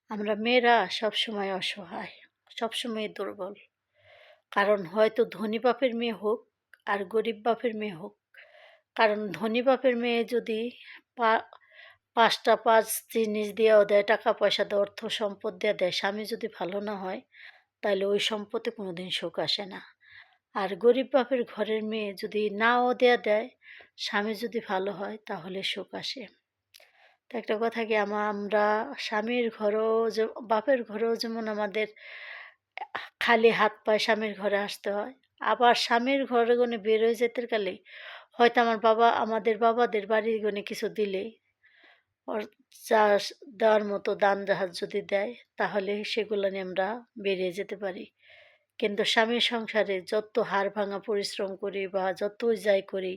আমরা মেয়েরা সবসময় অসহায়, সবসময় দুর্বল। কারণ হয়তো ধনী বাপের মেয়ে হোক আর গরিব বাপের মেয়ে হোক, কারণ ধনী বাপের মেয়ে যদি পা ৫টা ৫ জিনিস দিয়েও দেয়, টাকা পয়সা দেয়, অর্থ সম্পদ দিয়ে দেয়, স্বামী যদি ভালো না হয় তাহলে ওই সম্পদে কোনোদিন সুখ আসে না। আর গরিব বাপের ঘরের মেয়ে যদি নাও দেয়া দেয়, স্বামী যদি ভালো হয় তাহলে সুখ আসে। তো একটা কথা কি, আমরা স্বামীর ঘরেও যে বাপের ঘরেও যেমন আমাদের খালি হাত পায়ে স্বামীর ঘরে আসতে হয়, আবার স্বামীর ঘরে গনে বের হয়ে যেতে গেলে হয়তো আমাদের বাবাদের বাড়ি গনে কিছু দিলে ওর যা দেওয়ার মতো দান জাহাজ যদি দেয় তাহলে সেগুলো নিয়ে আমরা বেরিয়ে যেতে পারি। কিন্তু স্বামীর সংসারে যত হাড় ভাঙা পরিশ্রম করি বা যতই যাই করি,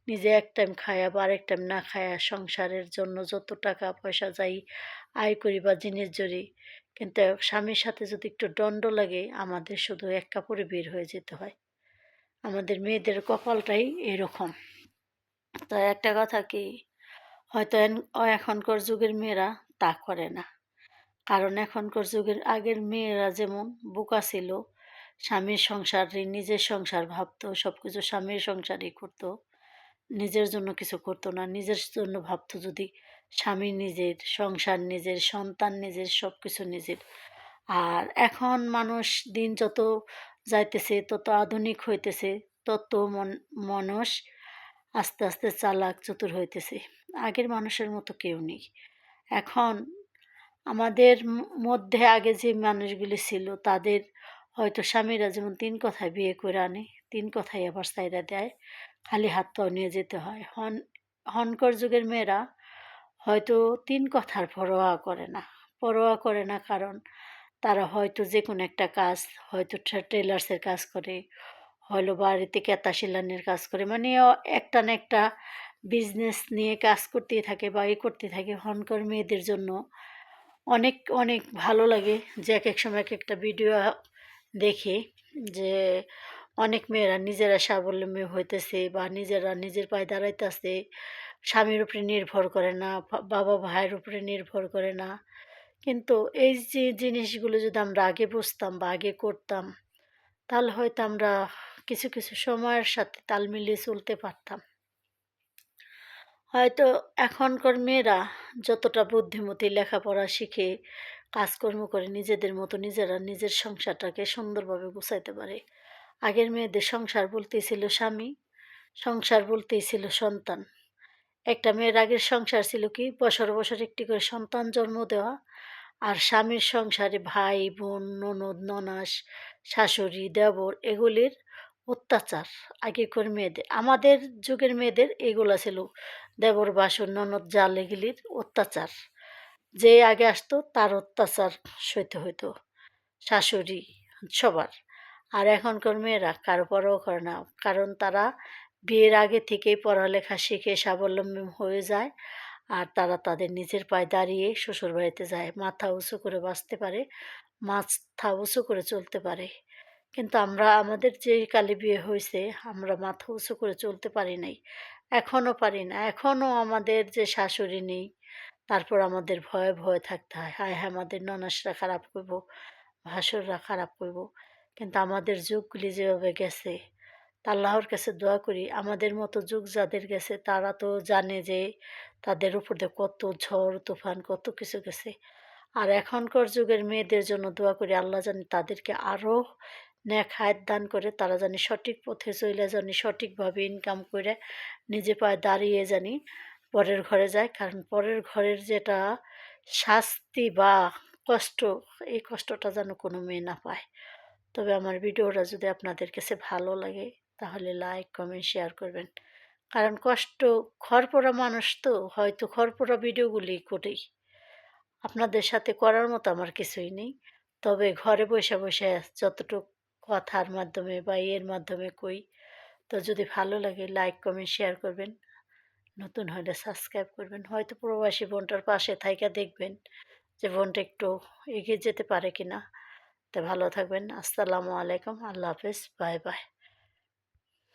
নিজে এক টাইম খায়া বা আরেক টাইম না খায়া সংসারের জন্য যত টাকা পয়সা যাই আয় করি বা জিনিস জড়ি, কিন্তু স্বামীর সাথে যদি একটু দণ্ড লাগে আমাদের শুধু এক কাপড়ে বের হয়ে যেতে হয়। আমাদের মেয়েদের কপালটাই এরকম। তো একটা কথা কি, হয়তো এখনকার যুগের মেয়েরা তা করে না। কারণ এখনকার যুগের আগের মেয়েরা যেমন বোকা ছিল, স্বামীর সংসারে নিজের সংসার ভাবতো, সব কিছু স্বামীর সংসারই করতো, নিজের জন্য কিছু করতো না। নিজের জন্য ভাবতো যদি স্বামী নিজের, সংসার নিজের, সন্তান নিজের, সব কিছু নিজের। আর এখন মানুষ দিন যত যাইতেছে তত আধুনিক হইতেছে, তত মানুষ আস্তে আস্তে চালাক চতুর হইতেছে। আগের মানুষের মতো কেউ নেই এখন। আমাদের মধ্যে আগে যে মানুষগুলি ছিল তাদের হয়তো স্বামীরা যেমন ৩ কথায় বিয়ে করে আনে, ৩ কথায় আবার ছাইড়া দেয়, খালি হাত পাও নিয়ে যেতে হয়। হনকর যুগের মেয়েরা হয়তো ৩ কথার পরোয়া করে না। পরোয়া করে না কারণ তারা হয়তো যে কোনো একটা কাজ, হয়তো টেলার্সের কাজ করে, হলো বাড়িতে কেতা সেলাইয়ের কাজ করে, মানে একটা না একটা বিজনেস নিয়ে কাজ করতেই থাকে বা করতে থাকে। হনকর মেয়েদের জন্য অনেক অনেক ভালো লাগে যে এক এক সময় এক একটা ভিডিও দেখি যে অনেক মেয়েরা নিজেরা স্বাবলম্বী হইতেছে বা নিজেরা নিজের পায়ে দাঁড়াইতেছে, স্বামীর উপরে নির্ভর করে না, বাবা ভাইয়ের উপরে নির্ভর করে না। কিন্তু এই যে জিনিসগুলো যদি আমরা আগে বুঝতাম বা আগে করতাম তাহলে হয়তো আমরা কিছু কিছু সময়ের সাথে তাল মিলিয়ে চলতে পারতাম। হয়তো এখনকার মেয়েরা যতটা বুদ্ধিমতী, লেখাপড়া শিখে কাজকর্ম করে নিজেদের মতো নিজেরা নিজের সংসারটাকে সুন্দরভাবে গুছাইতে পারে। আগের মেয়েদের সংসার বলতেই ছিল স্বামী, সংসার বলতেই ছিল সন্তান। একটা মেয়ের আগের সংসার ছিল কি, বছর বছর একটি করে সন্তান জন্ম দেওয়া, আর স্বামীর সংসারে ভাই বোন ননদ ননাস শাশুড়ি দেবর এগুলির অত্যাচার। আগেকার মেয়েদের, আমাদের যুগের মেয়েদের এগুলা ছিল দেবর বাসর ননদ জাল এগুলির অত্যাচার। যে আগে আসতো তার অত্যাচার সইতে হইতো শাশুড়ি সবার। আর এখনকার মেয়েরা কারো পরও করে না, কারণ তারা বিয়ের আগে থেকেই পড়ালেখা শিখে স্বাবলম্বী হয়ে যায়। আর তারা তাদের নিজের পায়ে দাঁড়িয়ে শ্বশুরবাড়িতে যায়, মাথা উঁচু করে বাঁচতে পারে, মাথা উঁচু করে চলতে পারে। কিন্তু আমরা আমাদের যে কালে বিয়ে হয়েছে আমরা মাথা উঁচু করে চলতে পারি নাই, এখনও পারি না। এখনও আমাদের যে শাশুড়ি নেই, তারপর আমাদের ভয়ে ভয়ে থাকতে হয়, হায় হ্যাঁ আমাদের ননাসরা খারাপ করবো, ভাসুররা খারাপ করব। কিন্তু আমাদের যুগগুলি যেভাবে গেছে, তা আল্লাহর কাছে দোয়া করি আমাদের মতো যুগ যাদের গেছে তারা তো জানে যে তাদের উপর দিয়ে কত ঝড় তুফান কত কিছু গেছে। আর এখনকার যুগের মেয়েদের জন্য দোয়া করি আল্লাহ জানি তাদেরকে আরও নেক হায়াত দান করে, তারা জানি সঠিক পথে চলে, জানি সঠিকভাবে ইনকাম করে নিজে পায়ে দাঁড়িয়ে জানি পরের ঘরে যায়। কারণ পরের ঘরের যেটা শাস্তি বা কষ্ট, এই কষ্টটা যেন কোনো মেয়ে না পায়। তবে আমার ভিডিওটা যদি আপনাদের কাছে ভালো লাগে তাহলে লাইক কমেন্ট শেয়ার করবেন। কারণ কষ্ট, ঘরপোড়া মানুষ তো হয়তো ঘরপোড়া ভিডিওগুলি করি, আপনাদের সাথে করার মতো আমার কিছুই নেই। তবে ঘরে বসে বসে যতটুক কথার মাধ্যমে বা এর মাধ্যমে কই, তো যদি ভালো লাগে লাইক কমেন্ট শেয়ার করবেন, নতুন হলে সাবস্ক্রাইব করবেন। হয়তো প্রবাসী বোনটার পাশে থাইকা দেখবেন যে বোনটা একটু এগিয়ে যেতে পারে কিনা। তো ভালো থাকবেন। আসসালামু আলাইকুম, আল্লাহ হাফেজ, বাই বাই।